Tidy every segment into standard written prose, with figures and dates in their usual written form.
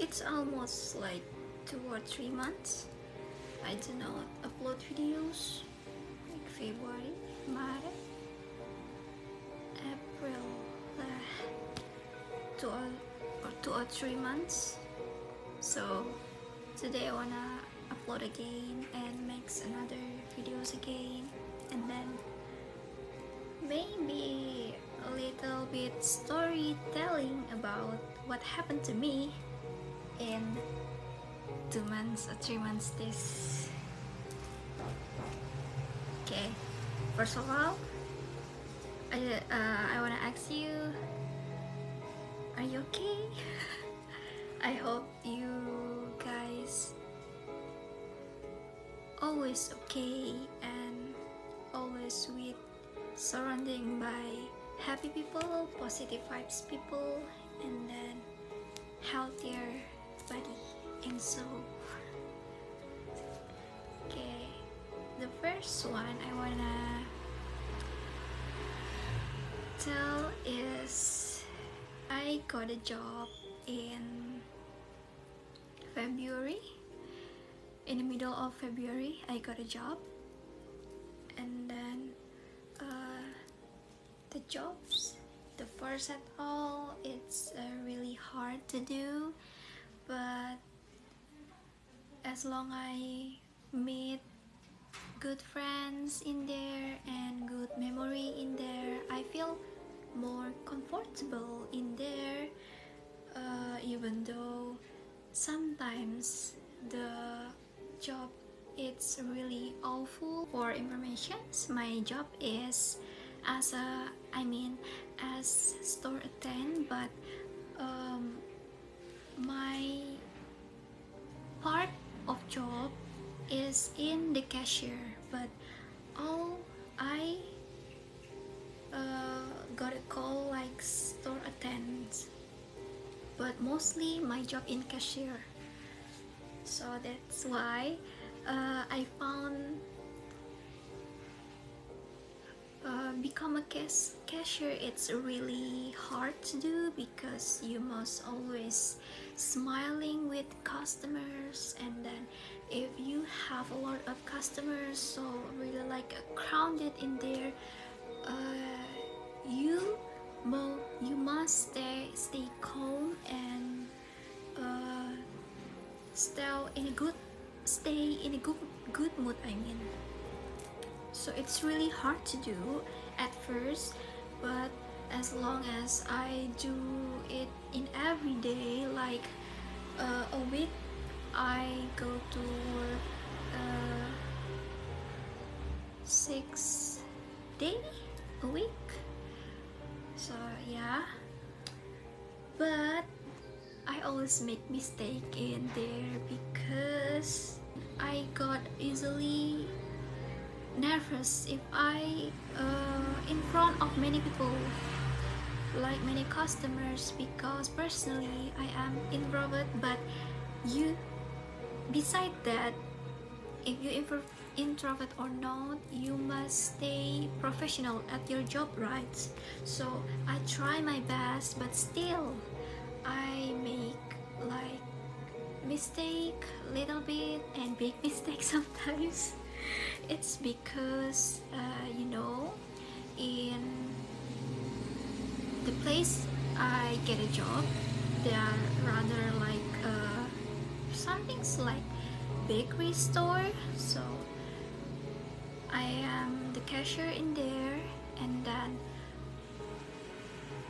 It's almost like 2 or 3 months I do not upload videos, like February, March, April, 2 or 3 months. So today I wanna upload again and make another videos again, and then maybe a little bit storytelling about what happened to me in 2 months or 3 months this. Okay, first of all, I wanna ask you, are you okay? I hope you guys always okay and always with surrounding by happy people, positive vibes people, and then healthier body and soul. Okay, the first one I wanna tell is I got a job in February. In the middle of February, I got a job, and then the jobs, the first at all, it's really hard to do, but as long I meet good friends in there and good memory in there, I feel more comfortable in there, even though sometimes the job it's really awful. For information, my job is as store attendant, but my part of job is in the cashier, but all I got a call like store attendant, but mostly my job in cashier. So that's why I found become a cashier it's really hard to do, because you must always smiling with customers, and then if you have a lot of customers, so really like crowded in there, you must stay calm and stay in a good mood, so it's really hard to do at first, but as long as I do it in every day, like a week I go to work 6 days a week, so yeah, but I always make mistake in there because I got easily nervous if I in front of many people, like many customers, because personally I am introvert. But you, beside that, if you introvert or not, you must stay professional at your job, right? So I try my best, but still I make like mistake little bit and big mistake sometimes. It's because in the place I get a job, they are rather like something's like bakery store, so I am the cashier in there, and then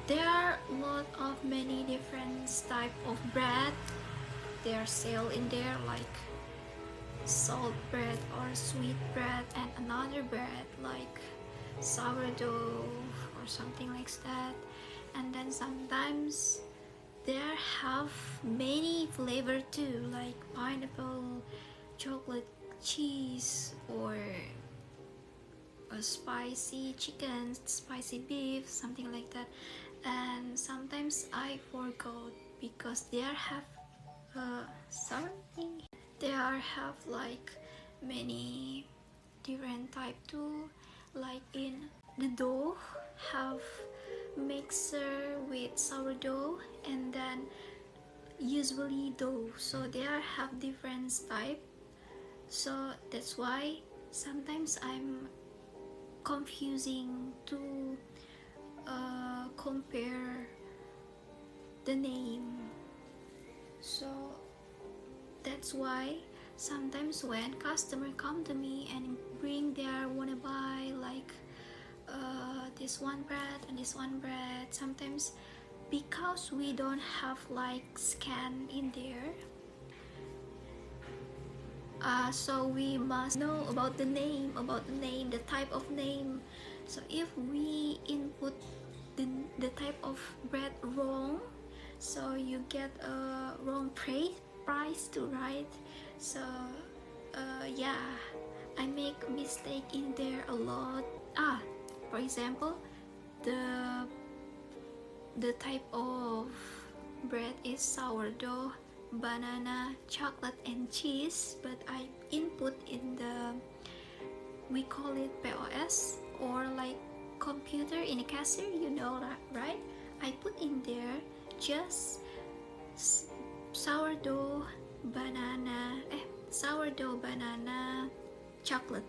there are a lot of many different type of bread they are sell in there, like salt bread or sweet bread, and another bread like sourdough or something like that. And then sometimes there have many flavor too, like pineapple, chocolate, cheese, or a spicy chicken, spicy beef, something like that. And sometimes I forgot because there have something, there have like many different type too, like in the dough have mixer with sourdough, and then usually dough, so they are have different type. So that's why sometimes I'm confusing to compare the name. So that's why sometimes when customer come to me and bring their wanna buy like this one bread and this one bread, sometimes because we don't have like scan in there, so we must know about the name, the type of name. So if we input the type of bread wrong, so you get a wrong price to write. So yeah, I make mistake in there a lot. For example, the the type of bread is sourdough, banana, chocolate and cheese, but I input in the, we call it POS, or like computer in a cashier, you know that, right? I put in there just sourdough, banana, sourdough, banana, chocolate.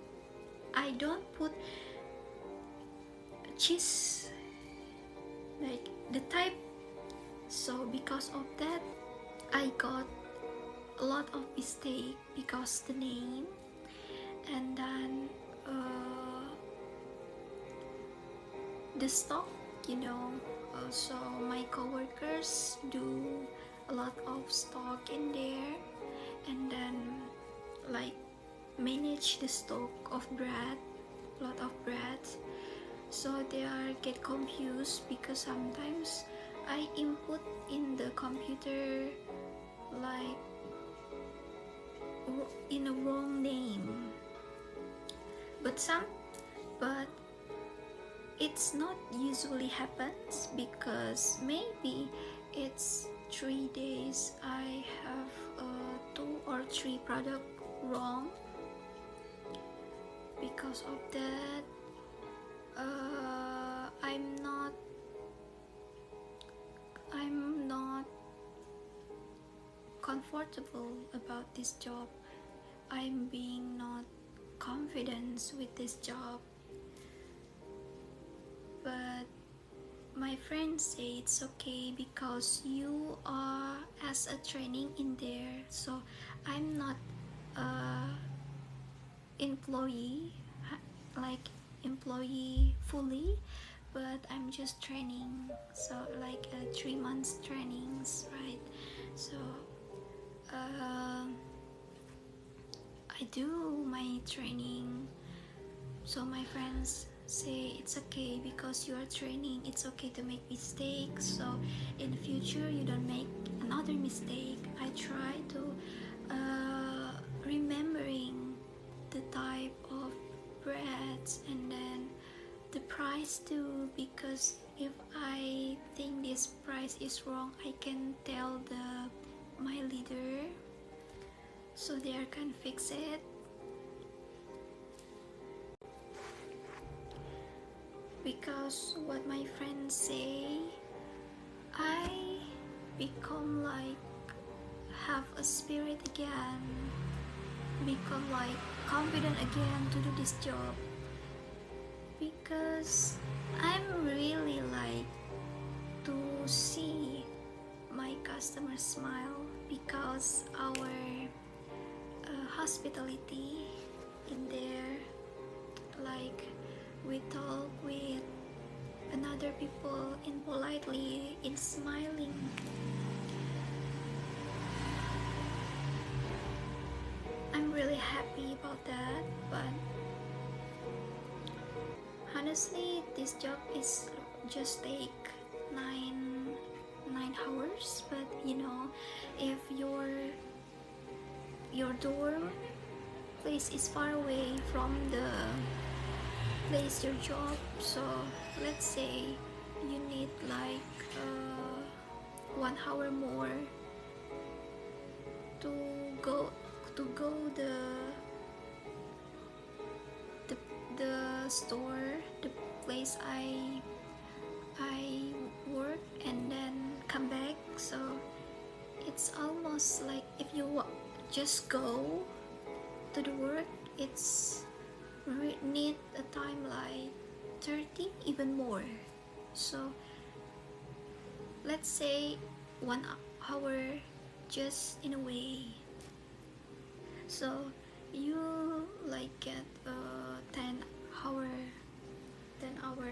I don't put cheese, like the type. So because of that, I got a lot of mistake because the name. And then the stock, you know. So my coworkers do a lot of stock in there, and then like manage the stock of bread, a lot of bread. So they are get confused because sometimes I input in the computer like in a wrong name, but but it's not usually happens because maybe it's 3 days I have 2 or 3 product wrong. Because of that, I'm not comfortable about this job. I'm being not confident with this job. But my friends say it's okay because you are as a training in there. So I'm not a employee, like employee fully, but I'm just training, so like 3 months trainings, right? So I do my training. So my friends say it's okay because you are training, it's okay to make mistakes, so in the future you don't make another mistake. I try to remembering the type of breads and then the price too, because if I think this price is wrong, I can tell my leader so they can fix it. Because what my friends say, I become like have a spirit again, become like confident again to do this job, because I'm really like to see my customers smile, because our hospitality in there, like we talk with another people in politely, in smiling. I'm really happy about that. But honestly, this job is just take 9 hours. But you know, if your dorm place is far away from the place your job, so let's say you need like 1 hour more to go the the store, the place I work, and then come back. So it's almost like if you just go to the work, it's need a time like 30, even more. So let's say 1 hour just in a way, so you like get 10 hour 10 hour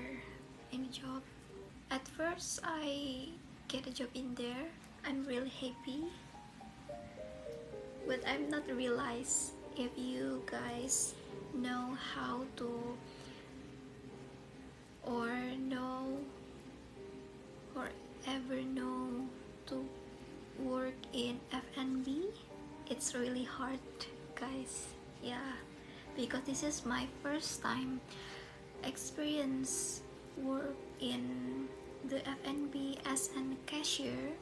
in a job. At first I get a job in there, I'm really happy, but I'm not realize if you guys know how to or know or ever know to work in F&B. It's really hard, guys. Yeah, because this is my first time experience work in the F&B as a cashier,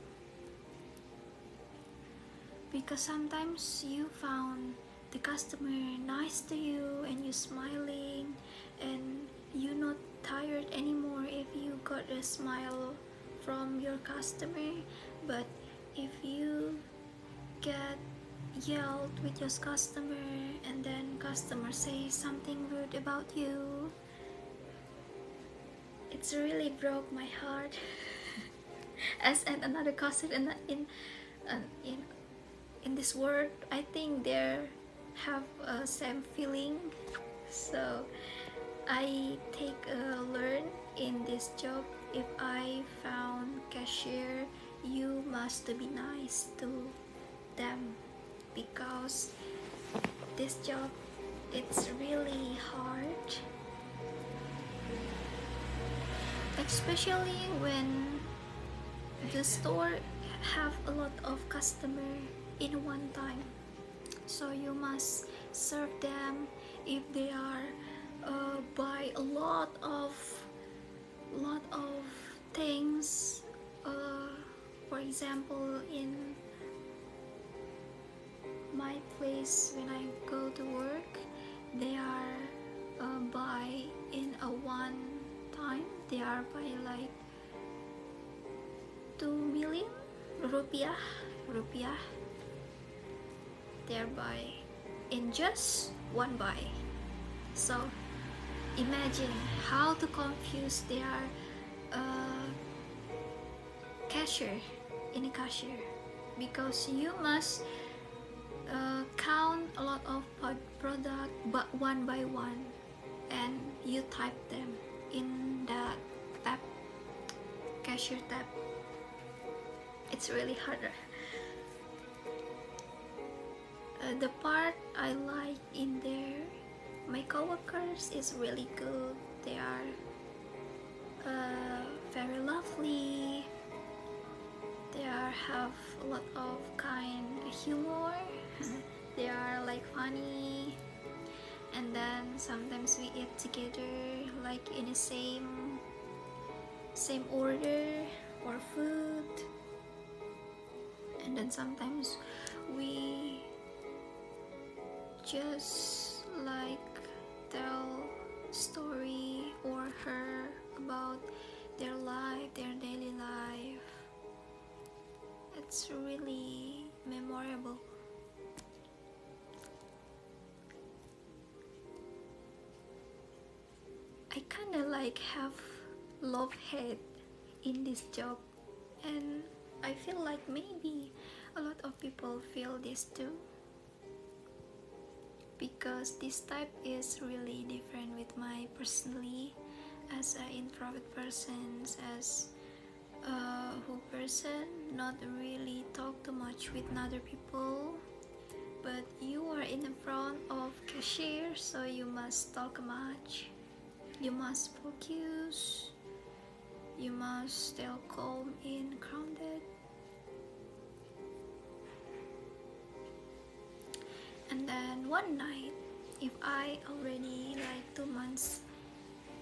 because sometimes you found the customer nice to you and you smiling and you not tired anymore if you got a smile from your customer. But if you get yelled with your customer and then customer say something rude about you, it's really broke my heart. As another customer in this world, I think they have a same feeling. So I take a learn in this job. If I found cashier, you must be nice to them, because this job, it's really hard, especially when the store have a lot of customer in one time. So you must serve them if they are buy a lot of things. For example, in my place when I go to work, they are buy in a one time, they are buy like 2 million rupiah, thereby in just one buy. So imagine how to confuse their cashier in a cashier, because you must count a lot of product but one by one, and you type them in the tab, cashier tab. It's really harder. The part I like in there, my coworkers is really good. They are very lovely. They have a lot of kind humor. They are like funny, and then sometimes we eat together like in the same order or food, and then sometimes we just like tell story or her about their life, their daily life. It's really memorable. I kinda like have love-hate in this job, and I feel like maybe a lot of people feel this too, because this type is really different with my personally as an introvert person, as who person not really talk too much with other people. But you are in the front of cashier, so you must talk much, you must focus, you must stay calm and grounded. And then one night, if I already like 2 months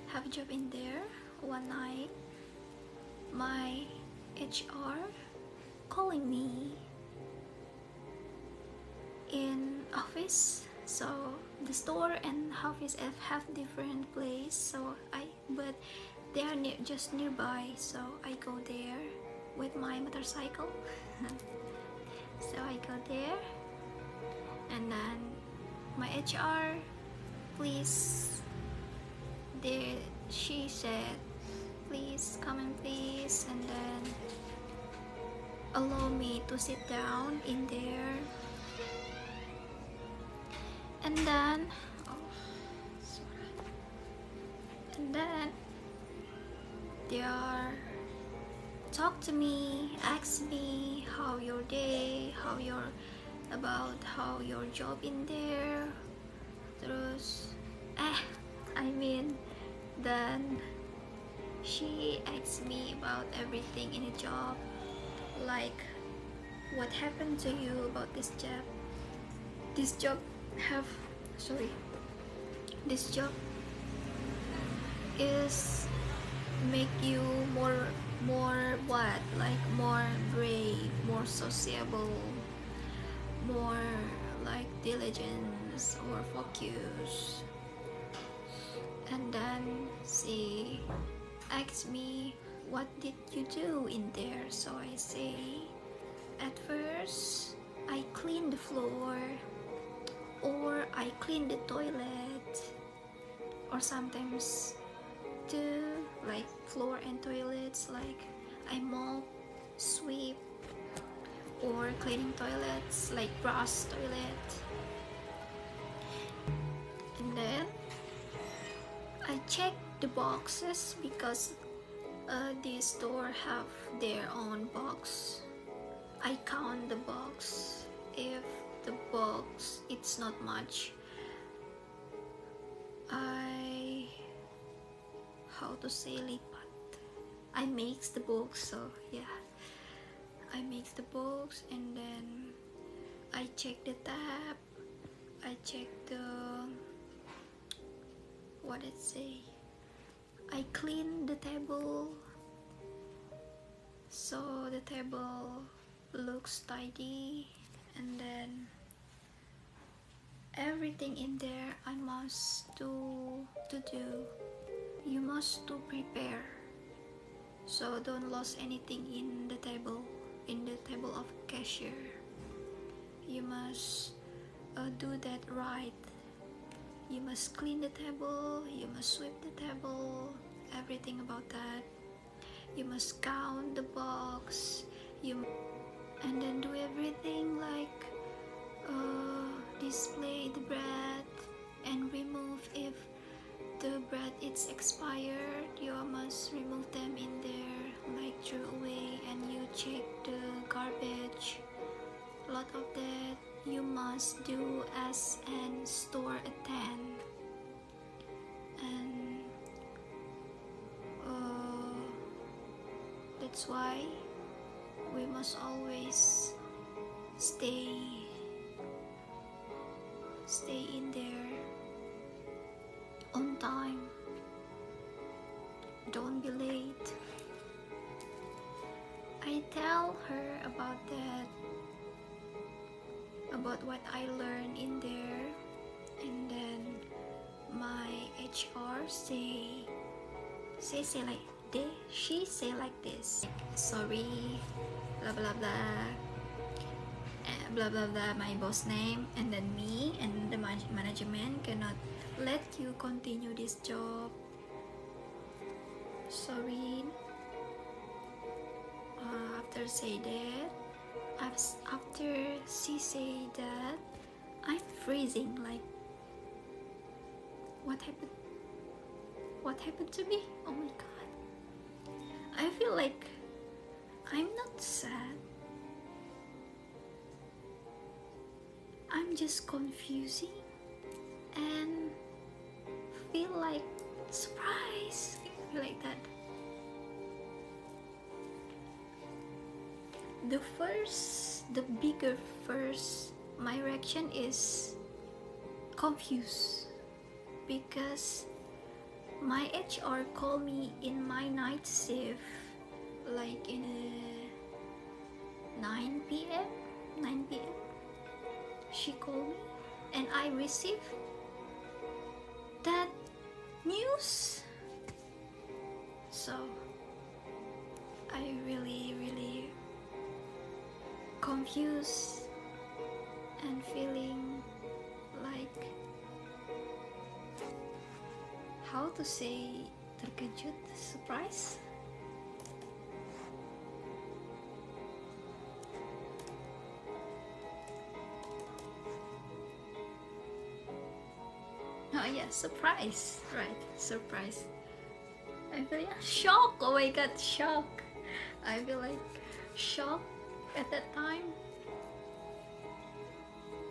have a job in there, one night my HR calling me in office. So the store and office have different place, so but they are just nearby, so I go there with my motorcycle. So I go there, and then my HR, please, there, she said, please come in, please, and then allow me to sit down in there. And then, oh, sorry. And then they are talk to me, ask me how your day, about how your job in there. Terus, I mean, then she asked me about everything in a job, like what happened to you about this job. This job have, sorry, this job is make you more what, like more brave, more sociable, more like diligence or focus. And then she asked me, what did you do in there? So I say, at first I clean the floor, or I clean the toilet, or sometimes do like floor and toilets, like I mop, sweep, or cleaning toilets, like brush toilet. And then I check the boxes because this store have their own box. I count the box. If the box it's not much, I, how to say, lipat, I makes the box. So yeah, I makes the box, and then I check the tap, I check the, what it say, I clean the table, so the table looks tidy. And then everything in there I must do. You must to prepare, so don't lose anything in the table of cashier. You must do that right. You must clean the table, you must sweep the table, everything about that. You must count the box, and then do everything like display the bread and remove, if the bread is expired, you must remove them in there, like throw away, and you check the garbage. A lot of that you must do as an store attendant. And that's why we must always stay in there on time, don't be late. I tell her about that, about what I learned in there, and then my HR she say like this, sorry, blah blah blah, blah blah blah, my boss name, and then me and the management cannot let you continue this job, sorry. After say that, after she say that, I'm freezing, like what happened to me? Oh my god, I feel like I'm not sad, I'm just confusing and feel like surprise, like that. The bigger first, my reaction is confused, because my HR called me in my night shift, like in 9 p.m. She called me, and I received that news. So I really confused how to say terkejut, surprise. Oh yeah, surprise, right? Surprise. I feel like shock. Oh my god, shock. I feel like shock at that time.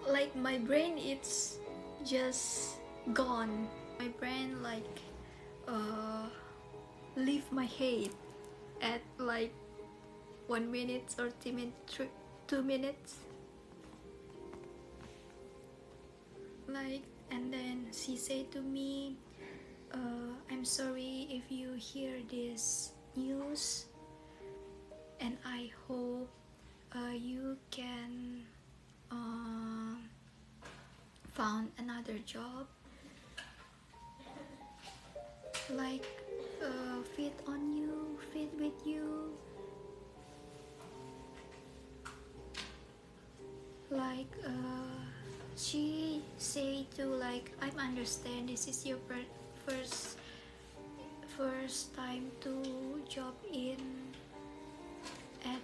Like my brain, it's just gone. My brain like leave my head at like 1 minute or 2 minutes. Like, and then she said to me, I'm sorry if you hear this news, and I hope you can found another job, like fit on you, fit with you, like she say to like, I understand this is your first time to job in at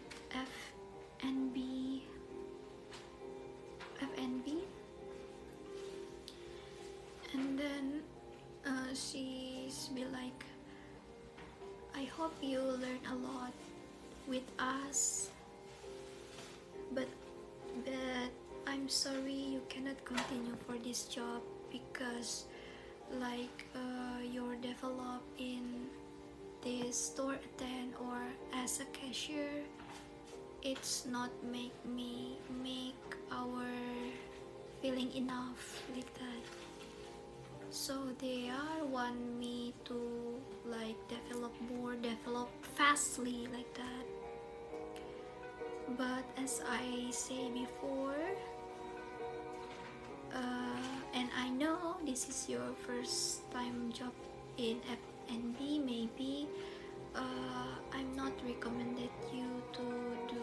FNB, and then she's be like, I hope you learn a lot with us, but I'm sorry you cannot continue for this job because like you're developed in this store attendant or as a cashier, it's not make our feeling enough like that. So they are want me to like develop fastly like that. But as I say before, and I know this is your first time job in F&B, maybe I'm not recommended you to do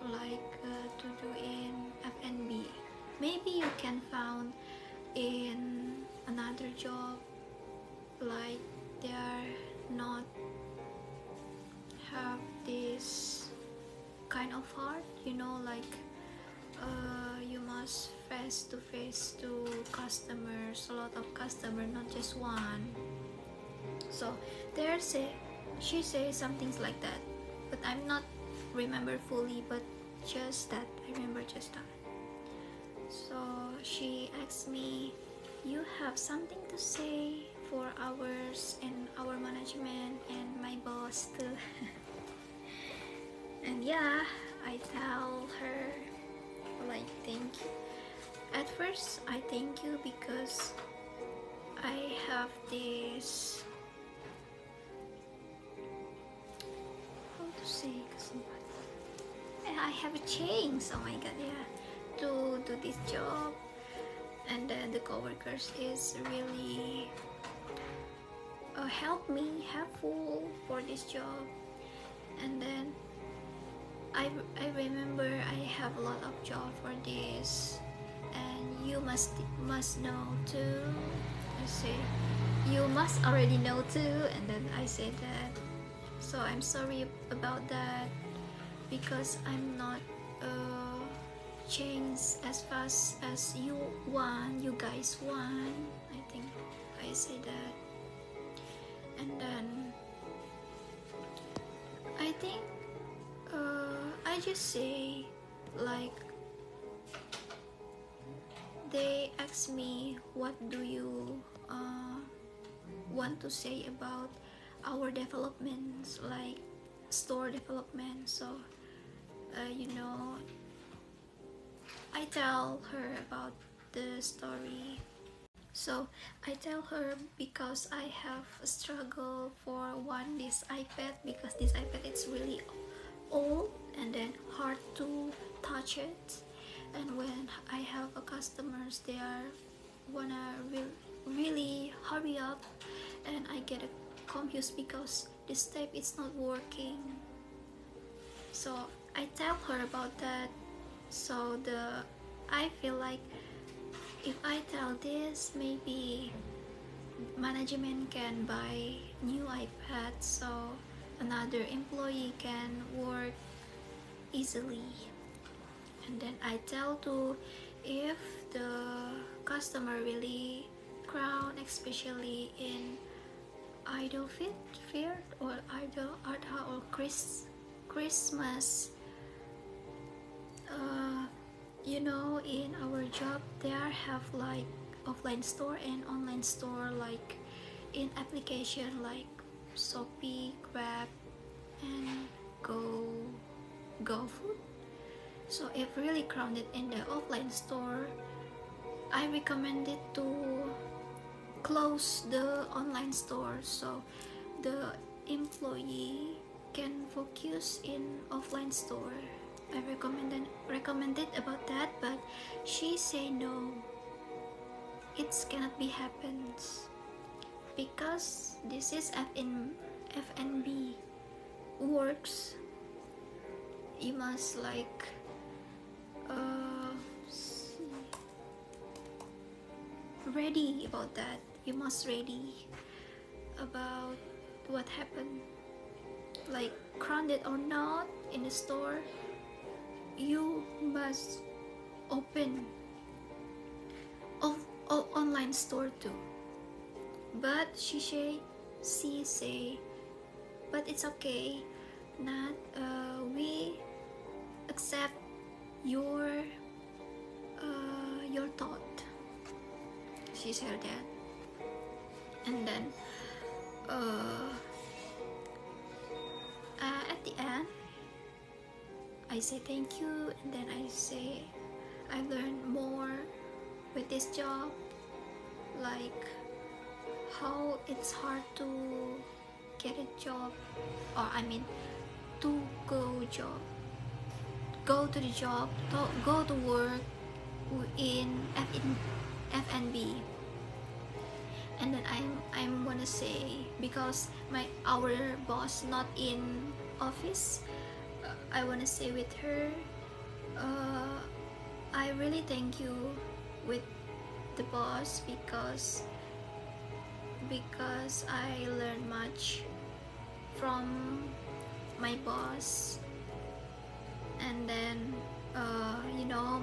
like to do in F&B. Maybe you can found in another job, like they are not have this kind of heart, you know, like you must face to face to customers, a lot of customers, not just one. So there say she says some things like that, but I'm not remember fully, but just that I remember just that. So she asked me, you have something to say for ours and our management and my boss too. And yeah, I tell her like thank you. At first I thank you because I have this, how to say, I have a chance, oh my god, yeah, to do this job. And then the coworkers is really helpful for this job. And then I remember I have a lot of job for this, and you must know too. I say you must already know too, and then I said that. So I'm sorry about that because I'm not change as fast as you guys want. I think I say that. And then I think I just say like, they ask me what do you want to say about our developments, like store development. So you know, I tell her about the story. So I tell her because I have a struggle for this iPad, because this iPad is really old and then hard to touch it. And when I have a customers, they are wanna really hurry up, and I get confused because the step is not working. So I tell her about that. So I feel like if I tell this, maybe management can buy new iPad so another employee can work easily. And then I tell to, if the customer really crowd, especially in idol fair or idol Adha or Christmas, in our job there have like offline store and online store, like in application like Shopee, Grab, and GoFood. So if really crowded in the offline store, I recommend it to close the online store so the employee can focus in offline store. I recommended about that, but she say no, it cannot be happens because this is FNB works. You must like ready about that. You must ready about what happened, like crowded or not in the store. You must open online store too. But she say, but it's okay. Not we accept your thought. She said that, and then at the end, I say thank you, and then I say I learned more with this job, like how it's hard to get a job, or I mean to go to the job, go to work in FNB. And then I'm gonna say, because our boss not in office, I wanna say with her, I really thank you with the boss because I learned much from my boss. And then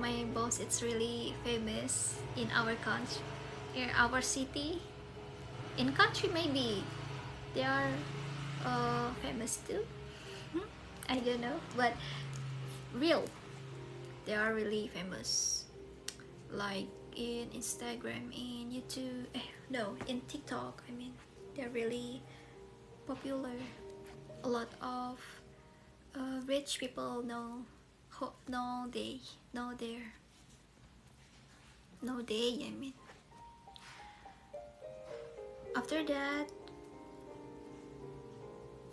my boss, it's really famous in our country, in our city. In country maybe they are famous too. I don't know, but real, they are really famous, like in Instagram, in YouTube, no, in TikTok. I mean, they're really popular. A lot of rich people know they, I mean. After that,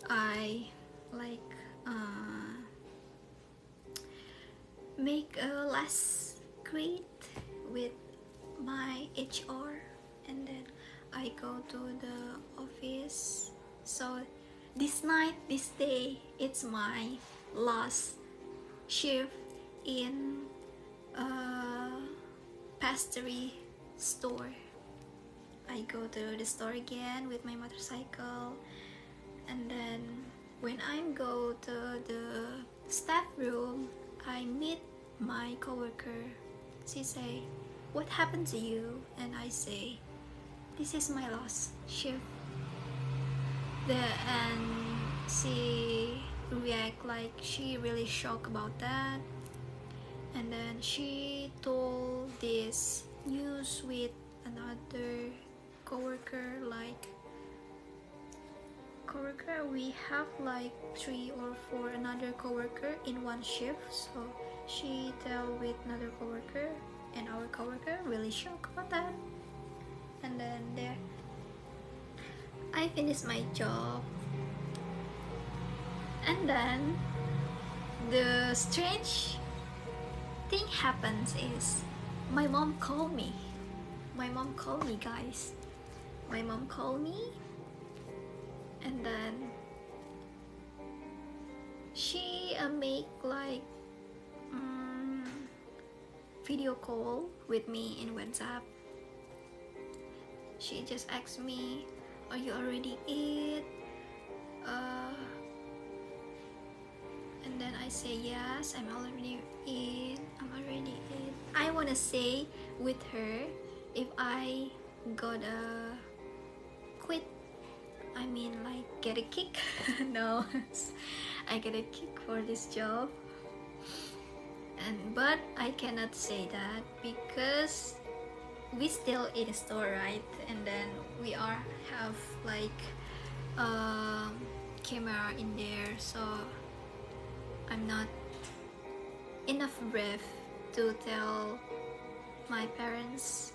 I like make a last grade with my HR, and then I go to the office. So this day, it's my last shift in pastry store. I go to the store again with my motorcycle, and then when I go to the staff room, I meet my coworker. She say, "What happened to you?" And I say, "This is my last shift." And she react like she really shocked about that, and then she told this news with another coworker. We have like 3 or 4 another coworker in one shift, so she tell with another coworker, and our coworker really shocked about that. And then there I finished my job, and then the strange thing happens is my mom called me. Guys. My mom called me, and then she make like video call with me in WhatsApp. she just asked me, are you already eat? And then I say yes, I'm already in. I wanna say with her, if I got a quit, I mean like get a kick. No, I get a kick for this job, but I cannot say that because we still in a store, right? And then we are have like camera in there, so I'm not enough breath to tell my parents.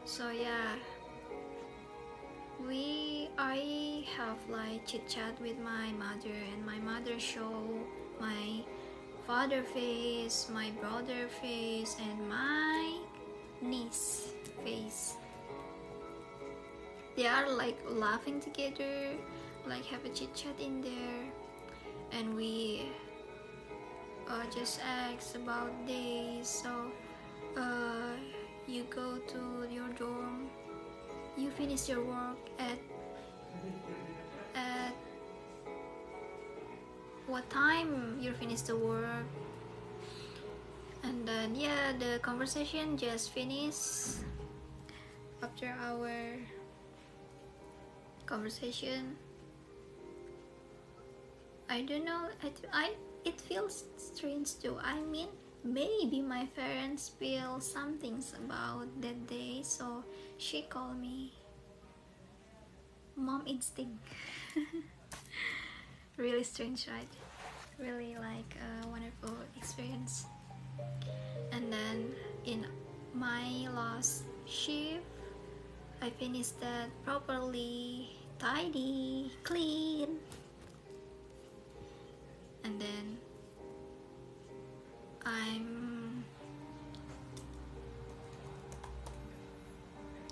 So yeah, I have like chit chat with my mother, and my mother show my father face, my brother face, and my niece face. They are like laughing together, like have a chit chat in there, and we just ask about days. So you go to your dorm, you finish your work at what time you finish the work, and then yeah, the conversation just finished. After our conversation, I don't know, it feels strange too. I mean, maybe my parents feel something about that day, so she called me mom instinct. Really strange, right? Really like a wonderful experience. And then in my last shift, I finished that properly, tidy, clean, and then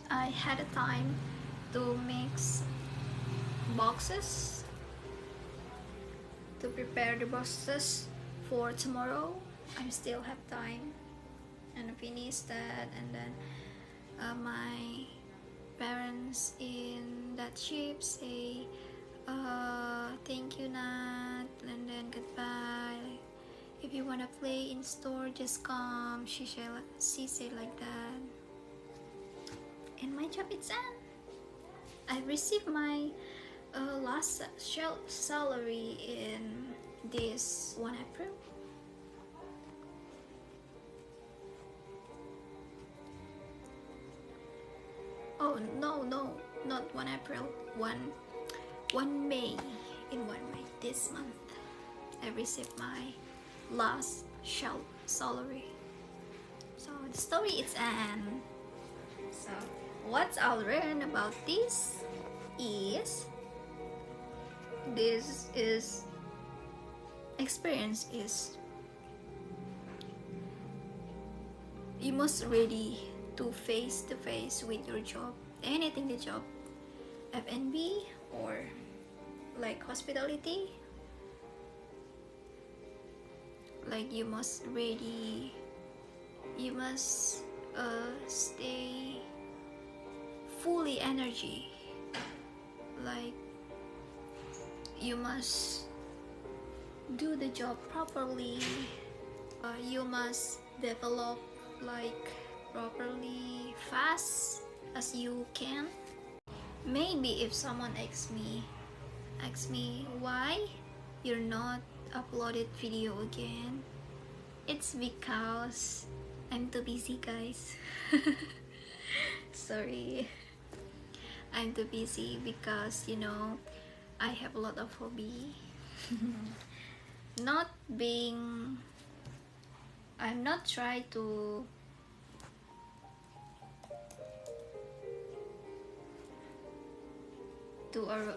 I had a time to mix boxes, to prepare the boxes for tomorrow. I still have time and finish that, and then my parents in that ship say thank you Nat, and then goodbye, if you wanna play in store just come, she said like that. And my job is done. I received my last salary in this 1 April. Oh no, not 1 April, 1 May. In 1 May this month I received my last salary. So the story is end. So what I'll learn about this is experience is you must ready to face with your job, anything the job, F&B or like hospitality, like you must ready, you must stay fully energy, like you must do the job properly, you must develop like properly fast as you can. Maybe if someone asks me why you're not uploaded video again, it's because I'm too busy, guys. Sorry, I'm too busy because I have a lot of hobby. Not being I'm not trying to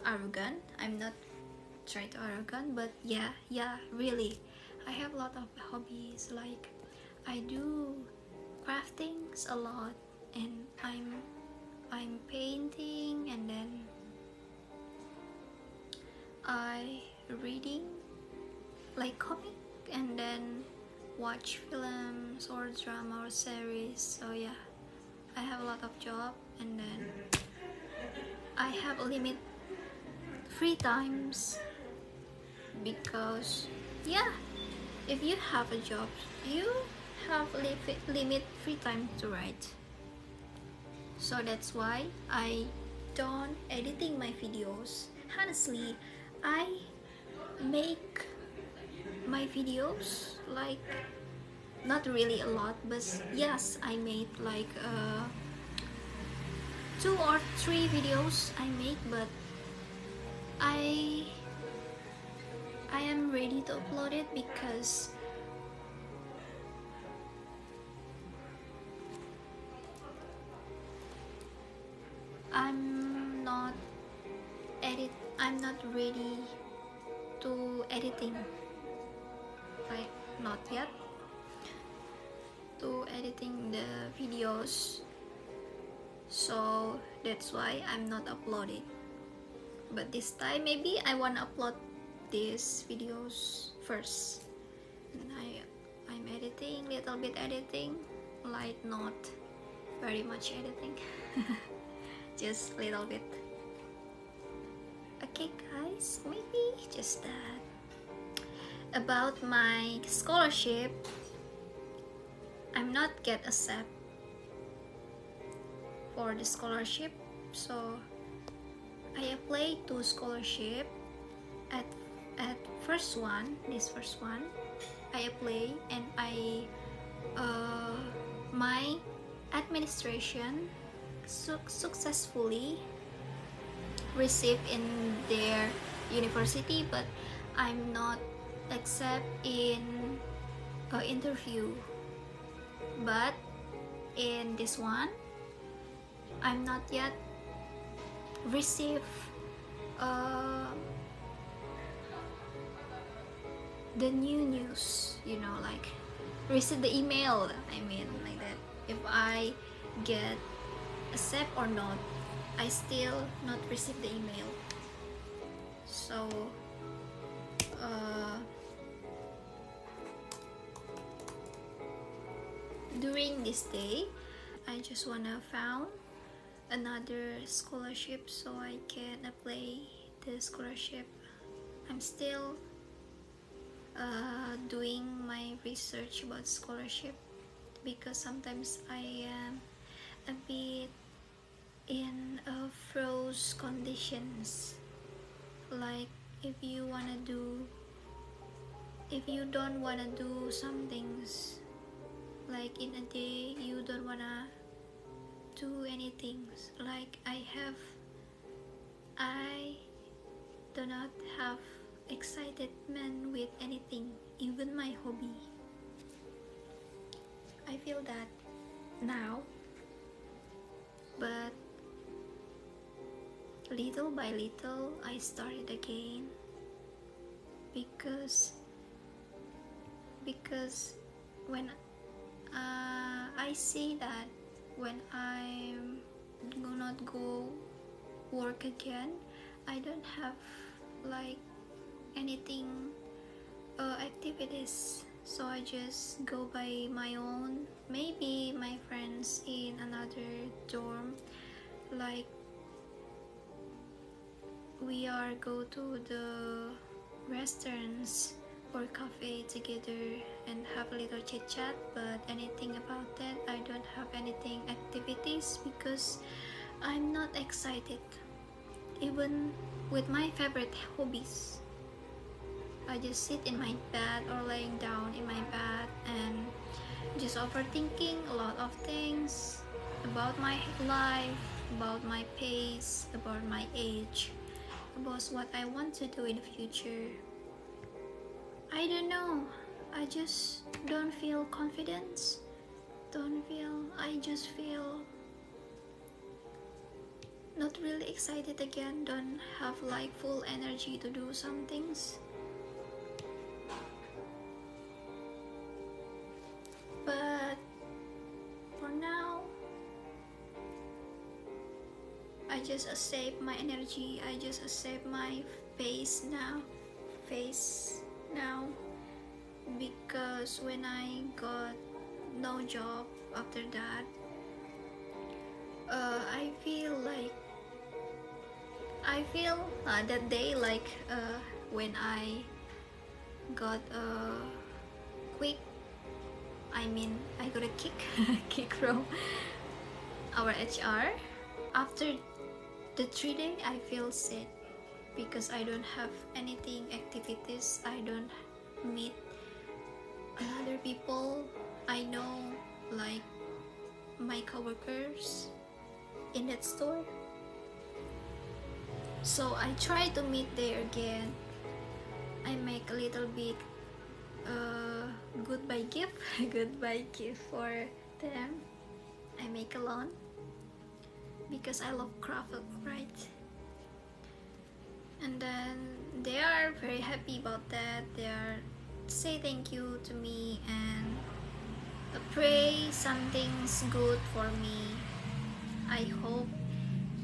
arrogant. I'm not trying to arrogant, but yeah, really, I have a lot of hobbies. Like I do craftings a lot, and I'm painting, and then I reading like comic, and then watch films or drama or series. So yeah, I have a lot of job, and then I have a limit free times, because yeah, if you have a job, you have limit free time to write. So that's why I don't editing my videos. Honestly, I make my videos like not really a lot, but yes, I made like 2 or 3 videos I make, but I I am ready to upload it because I'm not I'm not ready to editing, like not yet to editing the videos, so that's why I'm not uploading. But this time maybe I wanna upload these videos first, and I'm editing, little bit editing, like not very much editing. Just little bit. Okay guys, maybe just that. About my scholarship, I'm not get accept for the scholarship, so I applied to scholarship. At this first one I apply, and my administration successfully received in their university, but I'm not accept in interview. But in this one, I'm not yet receive the new news, like receive the email, I mean, like that, if I get accept or not. I still not receive the email. So during this day, I just wanna found another scholarship so I can apply the scholarship. I'm still doing my research about scholarship, because sometimes I am a bit in froze conditions, like if you don't wanna do some things, like in a day you don't wanna do anything, like I do not have excitement with anything, even my hobby. I feel that now, but little by little I started again, because when I see that when I'm not go work again, I don't have like anything activities, so I just go by my own. Maybe my friends in another dorm, like we are go to the restaurants or cafe together and have a little chit chat, but anything about that, I don't have anything activities, because I'm not excited even with my favorite hobbies. I just sit in my bed or laying down in my bed and just overthinking a lot of things about my life, about my pace, about my age, about what I want to do in the future. I don't know, I just don't feel confidence, I just feel not really excited again, don't have like full energy to do some things. But for now, I just accept my energy, I just accept my pace now, because when I got no job after that, I feel that day like when I got a quick, I got a kick, kick from our HR. After the 3 day, I feel sad because I don't have anything activities. I don't meet other people I know, like my coworkers in that store. So I try to meet there again. I make a little bit goodbye gift, goodbye gift for them. I make alone because I love craft, right? And then they are very happy about that. They are say thank you to me and pray something's good for me. I hope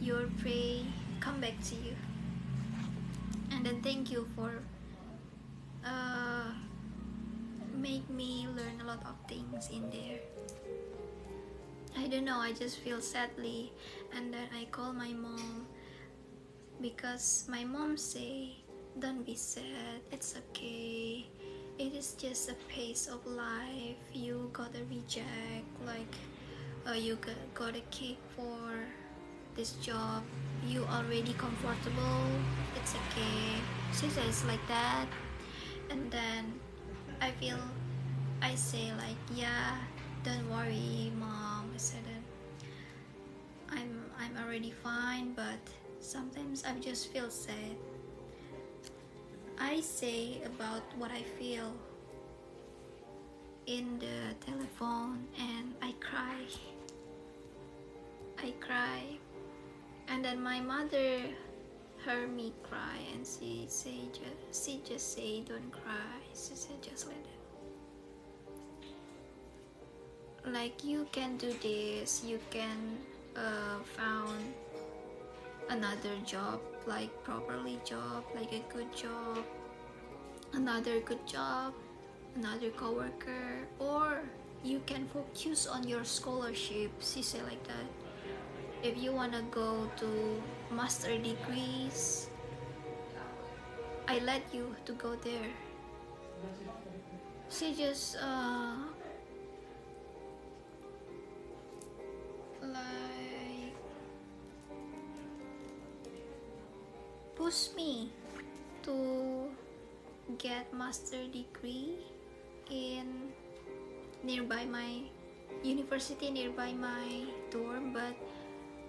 your pray come back to you. And then thank you for make me learn a lot of things in there. I don't know, I just feel sadly, and then I call my mom because my mom say don't be sad, it's okay, it is just a pace of life. You got a reject, like you got a kick for this job, you already comfortable, it's okay. She says like that. And then I say like, yeah, don't worry mom, I said that I'm already fine, but sometimes I just feel sad. I say about what I feel in the telephone and I cry. And then my mother heard me cry and she just say don't cry. She said just let it, like you can do this, you can found another job, like properly job, like a good job, another good job, another coworker, or you can focus on your scholarship. She said like that. If you wanna go to master degrees, I let you to go there. She just like push me to get master degree in nearby my university, nearby my dorm, but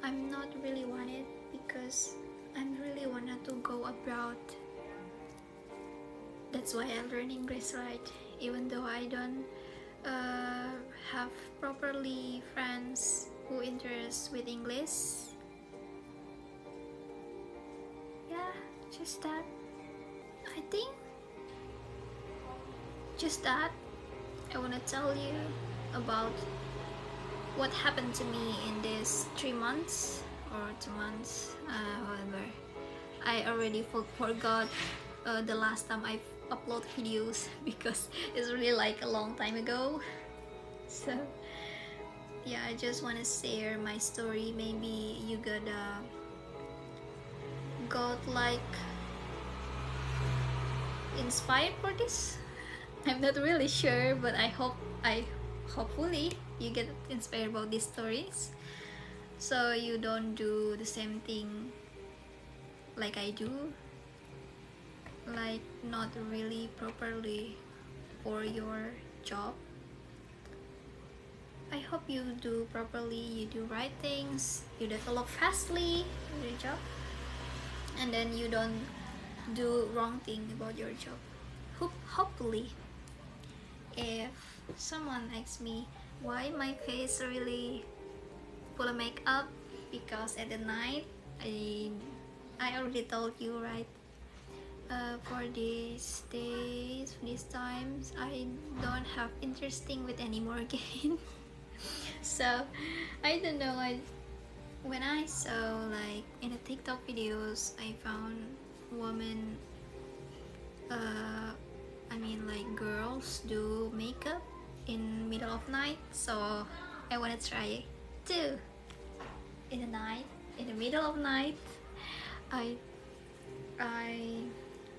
I'm not really want it because I'm really wanted to go abroad. That's why I learn English, right? Even though I don't have properly friends who interest with English. Yeah, just that. I think just that. I wanna tell you about what happened to me in this 3 months or 2 months, however. I already forgot the last time I upload videos because it's really like a long time ago. So yeah, I just want to share my story. Maybe you got like inspired for this. I'm not really sure, but hopefully you get inspired about these stories, so you don't do the same thing like I do, like not really properly for your job. I hope you do properly, you do right things, you develop fastly with your job, and then you don't do wrong thing about your job. Hopefully, if someone asks me why my face really full of makeup, because at the night I already told you, right? For these days, these times, I don't have interesting with anymore again. So I don't know. When I saw like in the TikTok videos, I found women. Like girls do makeup in middle of night. So I wanna try it too. in the night, in the middle of night, I I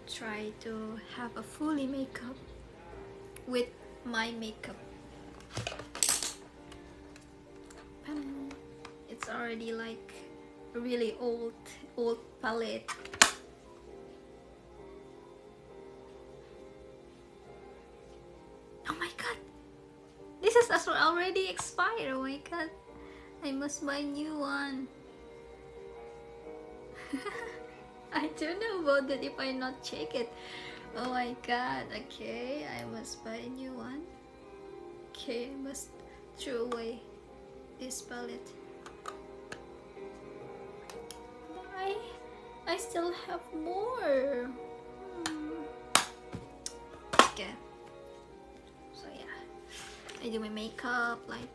try to have a fully makeup with my makeup. It's already like really old palette. Oh my god, this is already expired. Oh my god, I must buy a new one. I don't know about that if I not check it. Oh my god, okay, I must buy a new one. Okay, I must throw away this palette. Why? I still have more. Okay. So yeah, I do my makeup like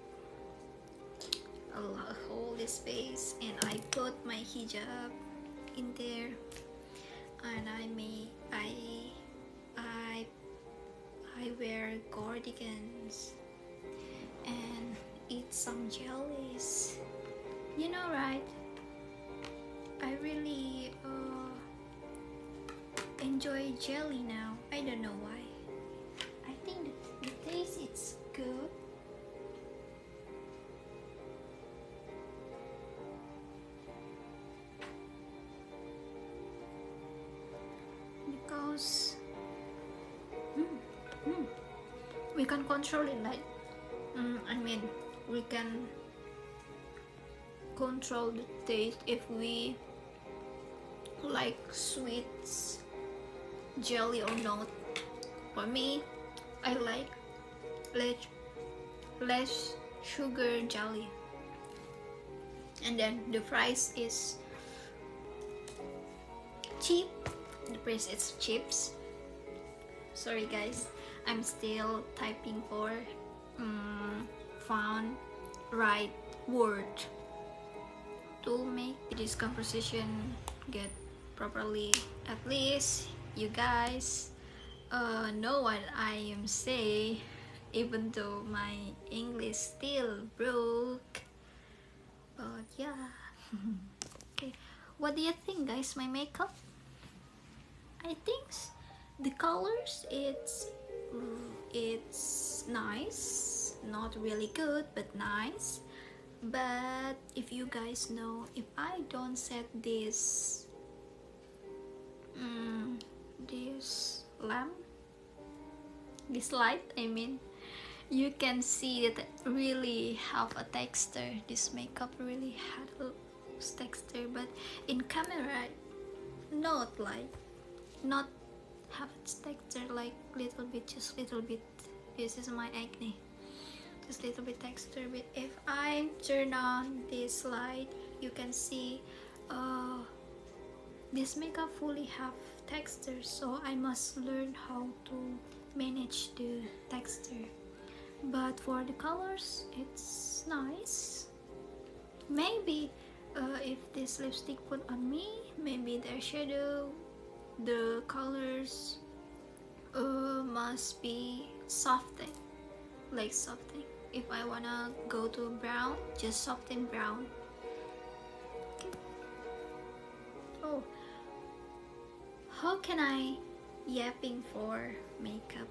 I'll hold this space and I put my hijab in there, and I wear cardigans and eat some jellies. You know, right? I really enjoy jelly now. I don't know why. I think the taste is good. Because we can control it, like I mean, we can control the taste if we like sweets, jelly or not. For me, I like less sugar jelly, and then the price is cheap. The price is chips. Sorry guys, I'm still typing for found right word to make this conversation get properly. At least you guys know what I am saying, even though my English still broke. But yeah. Okay, what do you think, guys? My makeup, I think the colors, it's nice, not really good but nice. But if you guys know, if I don't set this this lamp, this light, I mean, you can see that really have a texture. This makeup really had a texture, but in camera not have its texture, like little bit, just little bit. This is my acne, just little bit texture. But if I turn on this light, you can see this makeup fully have texture, so I must learn how to manage the texture. But for the colors, it's nice. Maybe if this lipstick put on me, maybe the shadow, the colors must be soften, like soften. If I wanna go to brown, just soften brown. Okay. Oh, how can I yapping for makeup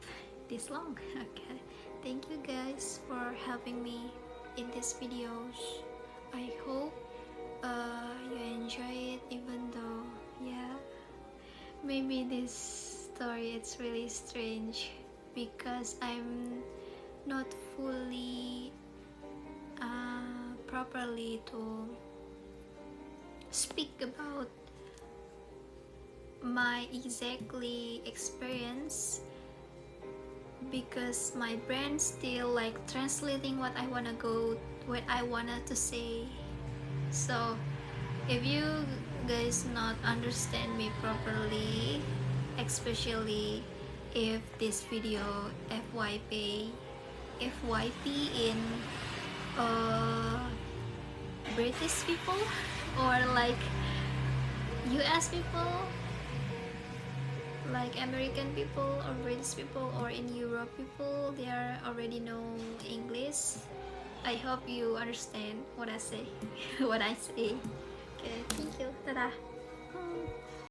this long? Okay, thank you guys for helping me in these videos. I hope you enjoy it, even though yeah, maybe this story it's really strange because I'm not fully properly to speak about my exactly experience, because my brain still like translating what I wanted to say. So if you guys not understand me properly, especially if this video FYP in British people or like US people, like American people or British people, or in Europe people, they are already know English. I hope you understand what I say. What I say. Okay, thank you. Ta-da.